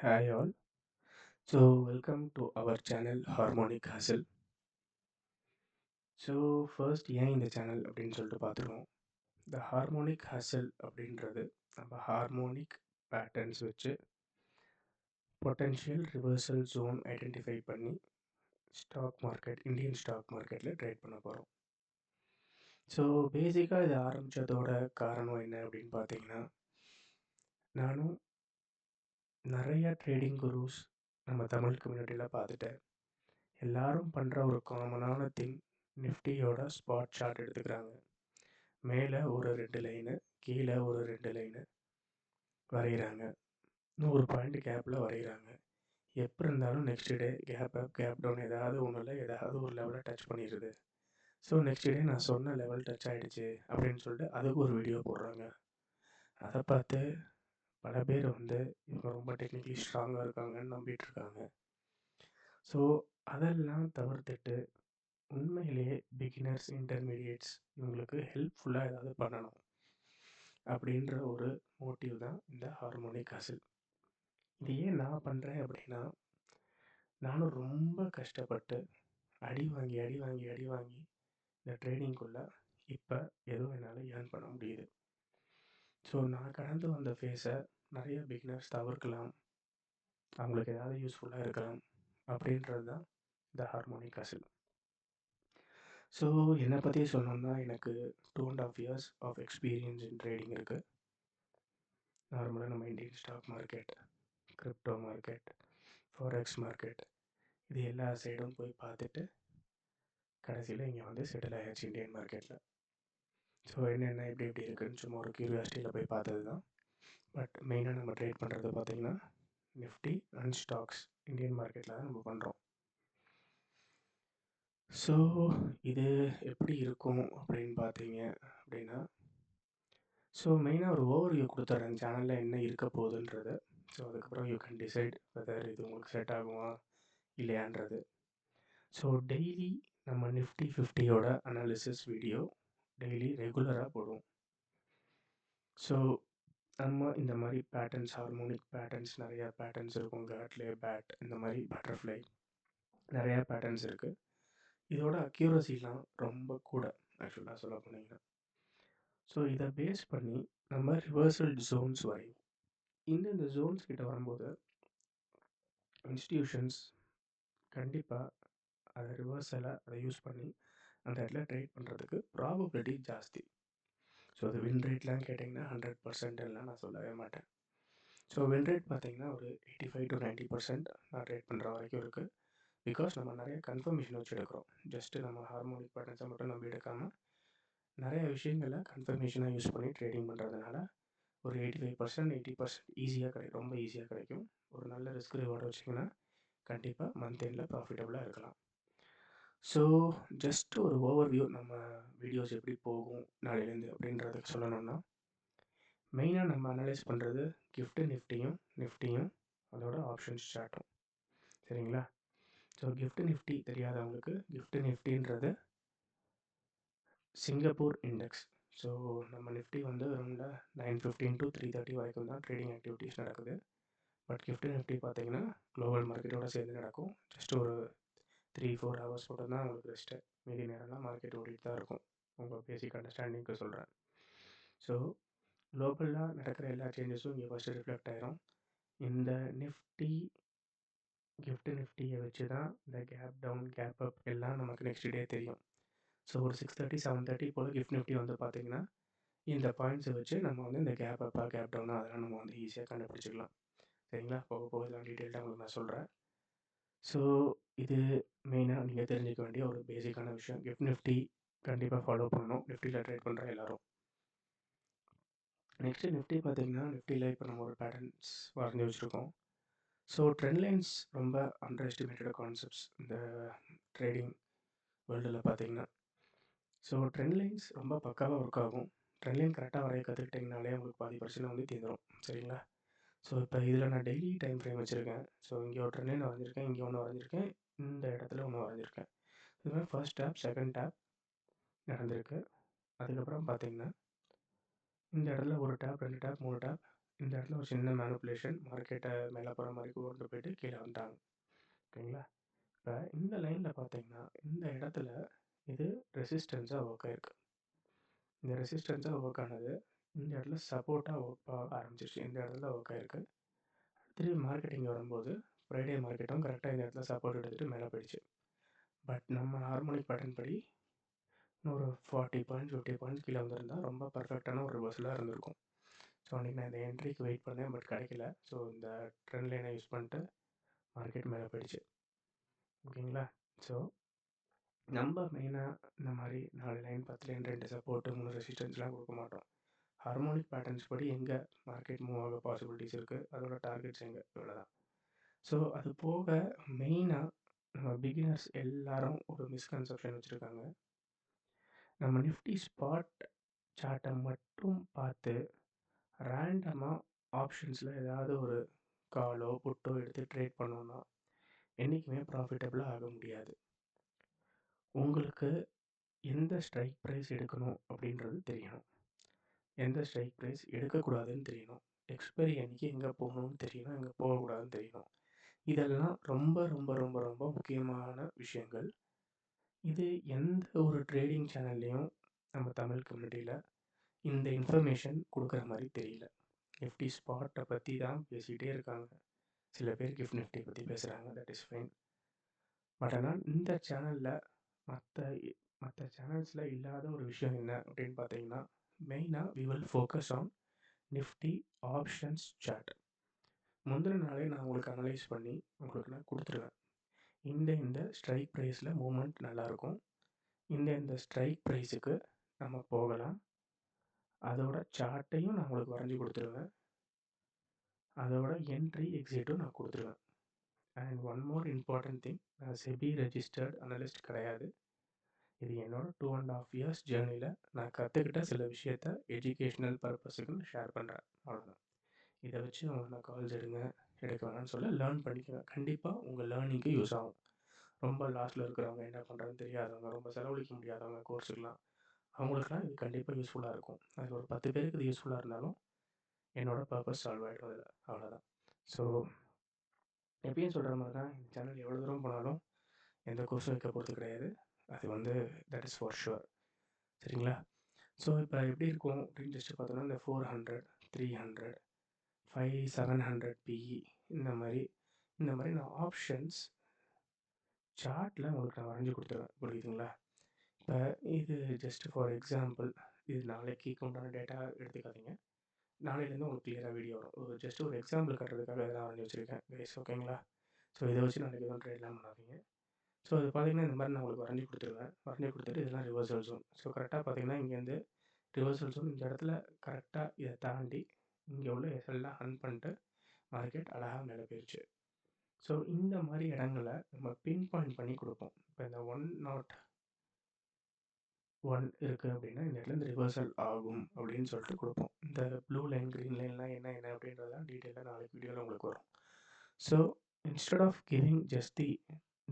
Hi all. So welcome to our channel Harmonic Hustle. So first ஏன் இந்த channel அப்படின்னு சொல்லிட்டு பார்த்துருவோம். இந்த ஹார்மோனிக் ஹசல் அப்படின்றது நம்ம ஹார்மோனிக் பேட்டர்ன்ஸ் வச்சு பொட்டென்ஷியல் ரிவர்சல் ஜோன் ஐடென்டிஃபை பண்ணி இந்தியன் ஸ்டாக் மார்க்கெட்டில் ட்ரேட் பண்ண போகிறோம். ஸோ பேசிக்காக இது ஆரம்பித்ததோட காரணம் என்ன அப்படின்னு பார்த்தீங்கன்னா, நானும் நிறைய ட்ரேடிங் குரூஸ் நம்ம தமிழ் கம்யூனிட்டியில் பார்த்துட்டேன். எல்லாரும் பண்ணுற ஒரு காமனான திங், நிஃப்டியோட ஸ்பாட் சார்ட் எடுத்துக்கிறாங்க. மேலே ஒரு 2 லைனு, கீழே ஒரு 2 லைனு வரைகிறாங்க. 100 பாயிண்ட் கேப்பில் வரைகிறாங்க. எப்படி இருந்தாலும் next day gap up gap down ஏதாவது ஒன்றில் ஏதாவது ஒரு லெவலில் டச் பண்ணிடுது. ஸோ நெக்ஸ்ட் டே நான் சொன்ன லெவல் டச் ஆகிடுச்சு அப்படின்னு சொல்லிட்டு அதுக்கு ஒரு வீடியோ போடுறாங்க. அதை பார்த்து பல பேர் இவங்க ரொம்ப டெக்னிக்கலி ஸ்ட்ராங்காக இருக்காங்கன்னு நம்பிட்டு இருக்காங்க. ஸோ அதெல்லாம் தவிர்த்துட்டு உண்மையிலேயே பிகினர்ஸ், இன்டர்மீடியேட்ஸ் இவங்களுக்கு ஹெல்ப்ஃபுல்லாக ஏதாவது பண்ணணும் அப்படின்ற ஒரு மோட்டிவ் தான் இந்த ஹார்மோனிக் ஹசில். இது ஏன் நான் பண்ணுறேன் அப்படின்னா, நானும் ரொம்ப கஷ்டப்பட்டு அடி வாங்கி இந்த ட்ரேடிங்குள்ளே இப்போ ஏதோ என்னால் ஏர்ன் பண்ண முடியுது. ஸோ நான் கடந்து வந்த ஃபேஸை நிறைய பிகினர்ஸ் தவிர்க்கலாம், அவங்களுக்கு ஏதாவது யூஸ்ஃபுல்லாக இருக்கலாம் அப்படின்றது தான் இந்த ஹார்மோனிக் ஹசில். ஸோ என்னை பற்றி சொல்லணும்னா, எனக்கு 2.5 years of experience in trading இருக்குது. நார்மலாக நம்ம Indian stock market, crypto market, forex market இது எல்லா சைடும் போய் பார்த்துட்டு கடைசியில் இங்கே செட்டில் ஆயாச்சு இந்தியன் மார்க்கெட்டில். ஸோ என்னென்ன எப்படி இருக்குன்னு சும்மா ஒரு கியூரியாசிட்டியில் போய் பார்த்தது தான். பட் மெயினாக நம்ம ட்ரேட் பண்ணுறது பார்த்திங்கன்னா நிஃப்டி அண்ட் ஸ்டாக்ஸ் இந்தியன் மார்க்கெட்டில் தான் நம்ம பண்ணுறோம். ஸோ இது எப்படி இருக்கும் அப்படின்னு பார்த்தீங்க அப்படின்னா, ஸோ மெயினாக ஒரு ஓவர்வியூ கொடுத்துட்றேன் சேனலில் என்ன இருக்க போகுதுன்றது. ஸோ அதுக்கப்புறம் யூ கேன் டிசைட் வெதர் இது உங்களுக்கு செட் ஆகுமா இல்லையான்றது. ஸோ டெய்லி நம்ம நிஃப்டி 50யோட அனாலிசிஸ் வீடியோ டெய்லி ரெகுலராக போடுவோம். ஸோ நம்ம இந்த மாதிரி பேட்டர்ன்ஸ், ஹார்மோனிக் பேட்டர்ன்ஸ், நிறையா பேட்டர்ன்ஸ் இருக்கும். கேட்லே பேட், இந்த மாதிரி பட்டர்ஃப்ளை, நிறையா பேட்டர்ன்ஸ் இருக்குது. இதோட அக்யூரசிலாம் ரொம்ப கூட ஆக்சுவலாக சொல்ல போனீங்கன்னா. ஸோ இதை பேஸ் பண்ணி நம்ம ரிவர்சல் ஜோன்ஸ் வரையும். இந்த ஜோன்ஸ் கிட்ட வரும்போது இன்ஸ்டிடியூஷன்ஸ் கண்டிப்பாக அதை அதை யூஸ் பண்ணி அந்த இடத்துல ட்ரேட் பண்ணுறதுக்கு ப்ராபபிலிட்டி ஜாஸ்தி. ஸோ அது வின் ரேட்லாம் கேட்டிங்கன்னா 100%லாம் நான் சொல்லவே மாட்டேன். ஸோ வின் ரேட் பார்த்திங்கன்னா ஒரு 85 to 90% நான் ட்ரேட் பண்ணுற வரைக்கும் இருக்குது. பிகாஸ் நம்ம நிறைய கன்ஃபர்மேஷன் வச்சு எடுக்கிறோம். ஜஸ்ட்டு நம்ம ஹார்மோனிக் பேட்டர்ன்ஸை மட்டும் நம்பி எடுக்காமல் நிறைய விஷயங்களில் கன்ஃபர்மேஷனாக யூஸ் பண்ணி ட்ரேடிங் பண்ணுறதுனால ஒரு 85%, 80% ஈஸியாக கிடைக்கும். ரொம்ப ஈஸியாக கிடைக்கும். ஒரு நல்ல ரிஸ்க் ரிவார்டு வச்சிங்கன்னா கண்டிப்பாக மந்த் எண்டில் ப்ராஃபிட்டபுளாக இருக்கலாம். ஸோ ஜஸ்ட் ஒரு ஓவர்வியூ நம்ம வீடியோஸ் எப்படி போகும் நாளையிலேருந்து அப்படின்றதுக்கு சொல்லணும்னா, மெயினாக நம்ம அனலைஸ் பண்ணுறது நிஃப்டியும் அதோட ஆப்ஷன்ஸ் சார்ட்டும். சரிங்களா? ஸோ நிஃப்டி தெரியாதவங்களுக்கு நிஃப்டின்றது சிங்கப்பூர் இண்டெக்ஸ். ஸோ நம்ம நிஃப்டி அரௌண்டாக 9:15 to 3:30 வரைக்கும் தான் ட்ரேடிங் ஆக்டிவிட்டீஸ் நடக்குது. பட் நிஃப்டி பார்த்தீங்கன்னா குளோபல் மார்க்கெட்டோட சேர்ந்து நடக்கும். ஜஸ்ட் ஒரு 3-4 ஹவர்ஸ் மட்டும் தான் உங்களுக்கு ரெஸ்ட்டு. மீதி நேரம்லாம் மார்க்கெட் ஓடிட்டு தான் இருக்கும். உங்கள் பேசிக் அண்டர்ஸ்டாண்டிங்க்கு சொல்கிறேன். ஸோ குளோபலாக நடக்கிற எல்லா சேஞ்சஸும் இங்கே ஃபஸ்ட்டு ரிஃப்ளெக்ட் ஆயிரும். இந்த நிஃப்டியை வச்சு தான் இந்த கேப் டவுன், கேப் அப் எல்லாம் நமக்கு நெக்ஸ்ட் டே தெரியும். ஸோ ஒரு 6:30, 7:30 போல் நிஃப்டி பார்த்தீங்கன்னா இந்த பாயிண்ட்ஸை வச்சு நம்ம இந்த கேப் அப்பா, கேப் டவுனா அதெல்லாம் நம்ம ஈஸியாக கண்டுபிடிச்சிக்கலாம். சரிங்களா? போக இதெல்லாம் டீட்டெயில்டாக உங்களுக்கு நான் சொல்கிறேன். ஸோ இது மெயினாக நீங்கள் தெரிஞ்சிக்க வேண்டிய ஒரு பேசிக்கான விஷயம். நிஃப்டி கண்டிப்பாக ஃபாலோ பண்ணணும், நிஃப்டியில் ட்ரேட் பண்ணுற எல்லோரும். நெக்ஸ்ட்டு நிஃப்டி பார்த்தீங்கன்னா, நிஃப்டியில் இப்போ நம்ம ஒரு பேட்டர்ன்ஸ் வரைஞ்சி வச்சுருக்கோம். ஸோ ட்ரெண்ட் லைன்ஸ் ரொம்ப அண்டர் எஸ்டிமேட்டட் கான்செப்ட்ஸ் இந்த ட்ரேடிங் வேர்ல்டில் பார்த்தீங்கன்னா. ஸோ ட்ரெண்ட் லைன்ஸ் ரொம்ப பக்காவாக ஒர்க் ஆகும். ட்ரெண்ட் லைன் கரெக்டாக வரைய கற்றுக்கிட்டிங்கனாலே உங்களுக்கு பாதி பிரச்சனை தீர்ந்துடும். சரிங்களா? ஸோ இப்போ இதில் நான் டெய்லி டைம் ஃப்ரேம் வச்சுருக்கேன். ஸோ இங்கே ஒரு ட்ரெண்ட் லைன் வரைஞ்சிருக்கேன், இங்கே ஒன்று வரைஞ்சிருக்கேன், இந்த இடத்துல ஒன்று வரைஞ்சிருக்கேன். இதுமாதிரி ஃபர்ஸ்ட் டேப், செகண்ட் டேப் நடந்திருக்கு. அதுக்கப்புறம் பார்த்தீங்கன்னா இந்த இடத்துல ஒரு டேப், 2 டேப், 3 டேப் இந்த இடத்துல ஒரு சின்ன மேனிப்புலேஷன் மார்க்கெட்டை மேலே போகிற மாதிரி கொண்டு போயிட்டு கீழே வந்துட்டாங்க. ஓகேங்களா? இப்போ இந்த லைனில் பார்த்தீங்கன்னா இந்த இடத்துல இது ரெசிஸ்டன்ஸாக ஒர்க் ஆயிருக்கு. இந்த ரெசிஸ்டன்ஸாக ஒர்க் ஆனது இந்த இடத்துல சப்போர்ட்டாக ஒர்க் ஆக ஆரம்பிச்சிருச்சு. இந்த இடத்துல ஒர்க் ஆயிருக்கு. திரும்பி மார்க்கெட்டிங் வரும்போது ஃப்ரைடே மார்க்கெட்டும் கரெக்டாக இந்த இடத்துல சப்போர்ட் எடுத்துகிட்டு மேலே போயிடுச்சு. பட் நம்ம ஹார்மோனிக் பேட்டர்ன் படி ஒரு 40 பாயிண்ட்ஸ் 50 பாயிண்ட்ஸ் கீழே வந்திருந்தா ரொம்ப பர்ஃபெக்டான ஒரு ரிவர்சலாக இருந்திருக்கும். ஸோ அன்றைக்கி நான் இந்த என்ட்ரிக்கு வெயிட் பண்ணேன், பட் கிடைக்கல. ஸோ இந்த ட்ரெண்ட் லைனை யூஸ் பண்ணிட்டு மார்க்கெட் மேலே போயிடுச்சு. ஓகேங்களா? ஸோ நம்ம மெயினாக இந்த மாதிரி 4 லைன் 10 லைன் 2 சப்போர்ட்டு 3 ரெசிஸ்டன்ஸ்லாம் கொடுக்க மாட்டோம். ஹார்மோனிக் பேட்டர்ன்ஸ் படி எங்கே மார்க்கெட் மூவ் ஆக பாசிபிலிட்டிஸ் இருக்குது, அதோட டார்கெட்ஸ் எங்கே, இவ்வளோதான். ஸோ அது போக மெயினாக நம்ம பிகினர்ஸ் எல்லாரும் ஒரு மிஸ்கன்செப்ஷன் வச்சுருக்காங்க. நம்ம நிஃப்டி ஸ்பாட் சார்ட்டை மட்டும் பார்த்து ரேண்டமாக ஆப்ஷன்ஸில் ஏதாவது ஒரு காலோ புட்டோ எடுத்து ட்ரேட் பண்ணோன்னா என்றைக்குமே ப்ராஃபிட்டபிளாக ஆக முடியாது. உங்களுக்கு எந்த ஸ்ட்ரைக் ப்ரைஸ் எடுக்கணும் அப்படின்றது தெரியணும், எந்த ஸ்ட்ரைக் ப்ரைஸ் எடுக்கக்கூடாதுன்னு தெரியணும், எக்ஸ்பைரி அன்றைக்கி எங்கே போகணும்னு தெரியணும், எங்கே போகக்கூடாதுன்னு தெரியணும். இதெல்லாம் ரொம்ப ரொம்ப ரொம்ப ரொம்ப முக்கியமான விஷயங்கள். இது எந்த ஒரு ட்ரேடிங் சேனல்லையும் நம்ம தமிழ் கம்யூனிட்டியில் இந்த இன்ஃபர்மேஷன் கொடுக்குற மாதிரி தெரியல. நிஃப்டி ஸ்பாட்டை பற்றி தான் பேசிகிட்டே இருக்காங்க. சில பேர் கிஃப்ட் நிஃப்டி பற்றி பேசுகிறாங்க, தட் இஸ் ஃபைன். பட் ஆனால் இந்த சேனலில் மற்ற சேனல்ஸில் இல்லாத ஒரு விஷயம் என்ன அப்படின்னு பார்த்தீங்கன்னா, மெயினாக we will focus on Nifty options chart. முந்தின நாளே நான் உங்களுக்கு அனலைஸ் பண்ணி உங்களுக்கு நான் கொடுத்துருவேன். இந்த ஸ்ட்ரைக் ப்ரைஸில் மூமெண்ட் நல்லாயிருக்கும், இந்த ஸ்ட்ரைக் ப்ரைஸுக்கு நம்ம போகலாம், அதோட சார்ட்டையும் நான் உங்களுக்கு வரைஞ்சி கொடுத்துருவேன், அதோட என்ட்ரி எக்ஸிட்டும் நான் கொடுத்துருவேன். And one more important thing, நான் செபி ரெஜிஸ்டர்ட் அனலிஸ்ட் கிடையாது. இது என்னோட 2.5 years ஜேர்னியில் நான் கற்றுக்கிட்ட சில விஷயத்த எஜுகேஷ்னல் பர்பஸுக்கு நான் ஷேர் பண்ணுறேன், அவ்வளோதான். இதை வச்சு நான் கால்ஸ் எடுக்க வேணாம்னு சொல்ல, லேர்ன் பண்ணிக்கோங்க. கண்டிப்பாக உங்கள் லேர்னிங்க்கு யூஸ் ஆகும். ரொம்ப லாஸ்ட்டில் இருக்கிறவங்க, என்ன பண்ணுறதுன்னு தெரியாதவங்க, ரொம்ப செலவழிக்க முடியாதவங்க கோர்ஸுக்கெலாம், அவங்களுக்குலாம் இது கண்டிப்பாக யூஸ்ஃபுல்லாக இருக்கும். அதில் ஒரு 10 பேருக்கு இது யூஸ்ஃபுல்லாக இருந்தாலும் என்னோடய பர்பஸ் சால்வ் ஆகிடும் அதில், அவ்வளோதான். ஸோ எப்பயும் சொல்கிற மாதிரி தான், இந்த சேனல் எவ்வளோ தூரம் போனாலும் எந்த கோர்ஸும் வைக்க போகிறது கிடையாது. அது தட் இஸ் ஃபார் ஷுர். சரிங்களா? ஸோ இப்போ எப்படி இருக்கும் அப்படின்னு ஜஸ்ட்டு பார்த்தோன்னா, இந்த 400 300 5 700 பிஇ இந்த மாதிரி நான் ஆப்ஷன்ஸ் சார்ட்டில் உங்களுக்கு நான் வரைஞ்சி கொடுத்துருவேன், புரியுதுங்களா? இப்போ இது ஜஸ்ட் ஃபார் எக்ஸாம்பிள், இது நாளைக்கு உண்டான டேட்டா எடுத்துக்காதீங்க, நாளையிலேருந்து உங்களுக்கு கிளியராக வீடியோ வரும். ஜஸ்ட் ஒரு எக்ஸாம்பிள் கட்டுறதுக்காக இதெல்லாம் வரைஞ்சி வச்சுருக்கேன் கைஸ், ஓகேங்களா? ஸோ இதை வச்சு நாளைக்கு எதுவும் ட்ரேட்லாம் பண்ணாதீங்க. ஸோ அது பார்த்தீங்கன்னா இந்த மாதிரி நான் உங்களுக்கு வரைஞ்சி கொடுத்துட்டு இதெல்லாம் ரிவர்சல் ஜோன். ஸோ கரெக்டாக பார்த்தீங்கன்னா இங்கேருந்து ரிவர்சல் ஜோன் இந்த இடத்துல கரெக்டாக இதை தாண்டி இங்கே உள்ள எஸ்எல்லாம் ஹன் பண்ணிட்டு மார்க்கெட் அழகாக மேலே போயிடுச்சு. ஸோ இந்த மாதிரி இடங்களை நம்ம பின் பாயிண்ட் பண்ணி கொடுப்போம். இப்போ இந்த 101 இருக்குது அப்படின்னா இந்த இடத்துல இந்த ரிவர்சல் ஆகும் அப்படின்னு சொல்லிட்டு கொடுப்போம். இந்த ப்ளூ லைன் க்ரீன் லைன்லாம் என்ன அப்படின்றதான் டீட்டெயிலாக நாளைக்கு வீடியோவில் உங்களுக்கு வரும். So instead of giving just the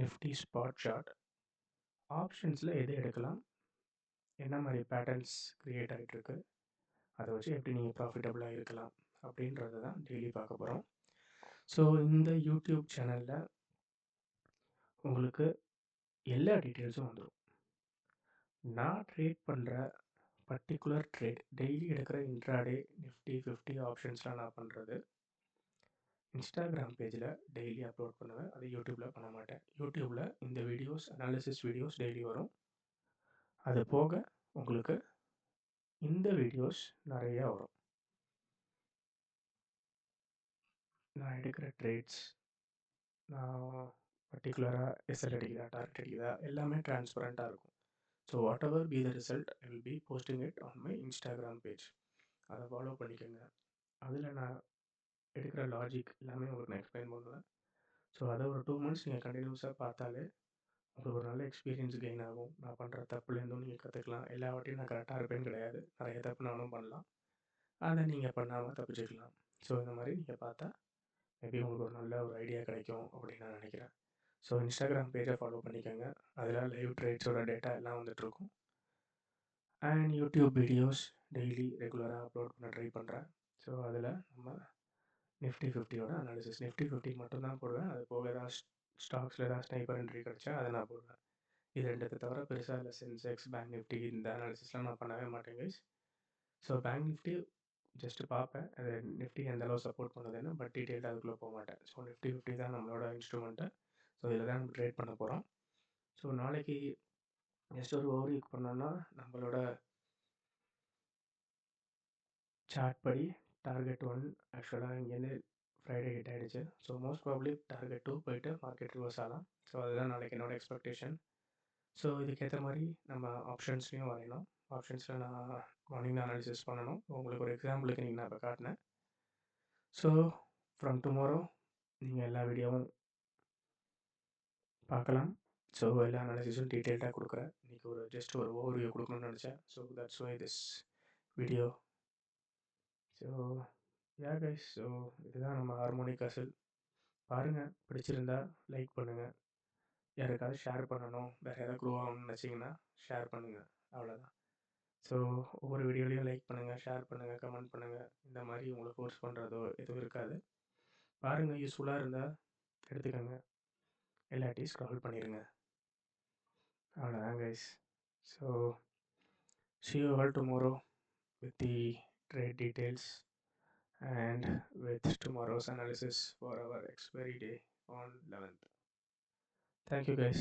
Nifty spot chart, ஆப்ஷன்ஸில் எது எடுக்கலாம், என்ன மாதிரி பேட்டர்ன்ஸ் க்ரியேட் ஆகிட்டுருக்கு, அதை வச்சு எப்படி நீங்கள் ப்ராஃபிட்டபுளாக இருக்கலாம் அப்படின்றத தான் டெய்லி பார்க்க போகிறோம். ஸோ இந்த யூடியூப் சேனலில் உங்களுக்கு எல்லா டீட்டெயில்ஸும் வந்துடும். நான் ட்ரேட் பண்ணுற பர்டிகுலர் ட்ரேட், டெய்லி எடுக்கிற இன்ட்ராடே நிஃப்டி 50 ஆப்ஷன்ஸ்லாம் நான் பண்ணுறது இன்ஸ்டாகிராம் பேஜில் டெய்லி அப்லோட் பண்ணுவேன். அது யூடியூப்பில் பண்ண மாட்டேன். யூடியூப்பில் இந்த வீடியோஸ், அனாலிசிஸ் வீடியோஸ் டெய்லி வரும். அது போக உங்களுக்கு இந்த வீடியோஸ் நிறையா வரும். நான் எடுக்கிற ட்ரேட்ஸ், நான் பர்டிகுலராக எஸ்எல் அடிக்குதா டார்கெட் அடிக்குதா எல்லாமே டிரான்ஸ்பரண்ட்டாக இருக்கும். So what ever be the result, I will be posting it on my Instagram page. அதை ஃபாலோ பண்ணிக்கோங்க. அதில் நான் எடுக்கிற லாஜிக் எல்லாமே உங்களுக்கு நான் எக்ஸ்பிளைன் பண்ணுவேன். ஸோ அதை ஒரு 2 months நீங்கள் கண்டினியூஸாக பார்த்தாலே உங்களுக்கு ஒரு நல்ல எக்ஸ்பீரியன்ஸ் கெயின் ஆகும். நான் பண்ணுற தப்புலேருந்தும் நீங்கள் கற்றுக்கலாம். எல்லா வாட்டியும் நான் கரெக்டாக இருப்பேன்னு கிடையாது, நிறைய தப்பு நானும் பண்ணலாம், அதை நீங்கள் பண்ணாமல் தப்பிச்சுக்கலாம். ஸோ இந்த மாதிரி நீங்கள் பார்த்தா மேபி உங்களுக்கு ஒரு நல்ல ஒரு ஐடியா கிடைக்கும் அப்படின்னு நான் நினைக்கிறேன். ஸோ இன்ஸ்டாகிராம் பேஜை ஃபாலோ பண்ணிக்கோங்க. அதில் லைவ் ட்ரேட்ஸோட டேட்டா எல்லாம் வந்துட்டுருக்கும். அண்ட் யூடியூப் வீடியோஸ் டெய்லி ரெகுலராக அப்லோட் பண்ண ட்ரை பண்ணுறேன். ஸோ அதில் நம்ம நிஃப்டி 50யோட அனாலிசிஸ். நிஃப்டி 50 மட்டும்தான் போடுவேன். அது போக ஏதாவது ஸ்டாக்ஸில் ஏதாவது ஸ்னைப்பர் என்ட்ரி கிடச்சா அதை நான் போடுவேன். இது ரெண்டுத்தை தவிர பெருசாக இல்லை. சென்செக்ஸ், பேங்க் நிஃப்டி இந்த அனாலிசிஸ்லாம் நான் பண்ணவே மாட்டேன் guys. So bank Nifty just பார்ப்பேன், அது நிஃப்டி எந்த அளவு சப்போர்ட் பண்ணுதுன்னு, பட் டீட்டெயிலாக அதுக்குள்ளே போக மாட்டேன். ஸோ நிஃப்டி 50 தான் நம்மளோட இன்ஸ்ட்ருமெண்ட்டு. ஸோ இதில் தான் நம்ம ட்ரேட் பண்ண போகிறோம். ஸோ நாளைக்கு ஜஸ்ட் ஒரு ஓவர்வியூ பண்ணோன்னா, நம்மளோட சார்ட் படி டார்கெட் 1 ஆக்சுவலாக இங்கேருந்து ஃப்ரைடே ஹிட் ஆகிடுச்சு. ஸோ மோஸ்ட் ப்ராபப்ளி டார்கெட் 2 போயிட்டு மார்க்கெட் ரிவர்ஸ் ஆகலாம். ஸோ அதுதான் நாளைக்கு என்னோடய எக்ஸ்பெக்டேஷன். ஸோ இதுக்கேற்ற மாதிரி நம்ம ஆப்ஷன்ஸ்லையும் வரையணும். ஆப்ஷன்ஸில் நான் மார்னிங் அனாலிசிஸ் பண்ணணும். உங்களுக்கு ஒரு எக்ஸாம்பிளுக்கு நீங்கள் நான் இப்போ காட்டினேன். ஸோ ஃப்ரம் டுமாரோ நீங்கள் எல்லா வீடியோவும் பார்க்கலாம். ஸோ எல்லா அனாலிசிஸும் டீட்டெயில்டாக கொடுக்குறேன். இன்றைக்கி ஒரு ஜஸ்ட் ஒரு ஓவர்வியூ கொடுக்கணும்னு நினச்சேன். So that's why this video. So yeah guys, so இதுதான் நம்ம ஹார்மோனிக் அசல். பாருங்கள், பிடிச்சிருந்தா லைக் பண்ணுங்கள். யாருக்காவது ஷேர் பண்ணணும், வேறு ஏதாவது க்ரோ ஆகணும்னு நினச்சிங்கன்னா ஷேர் பண்ணுங்கள். அவ்வளோதான். ஸோ ஒவ்வொரு வீடியோலையும் லைக் பண்ணுங்கள், ஷேர் பண்ணுங்கள், கமெண்ட் பண்ணுங்கள். இந்த மாதிரி உங்களை ஃபோர்ஸ் பண்ணுறதோ எதுவும் இருக்காது. பாருங்கள், யூஸ்ஃபுல்லாக இருந்தால் எடுத்துக்கோங்க, இல்லாட்டி ஸ்க்ரால் பண்ணிடுங்க. அவ்வளோதான் guys. So see you all tomorrow with the trade details and with tomorrow's analysis for our expiry day on 11th. Thank you guys.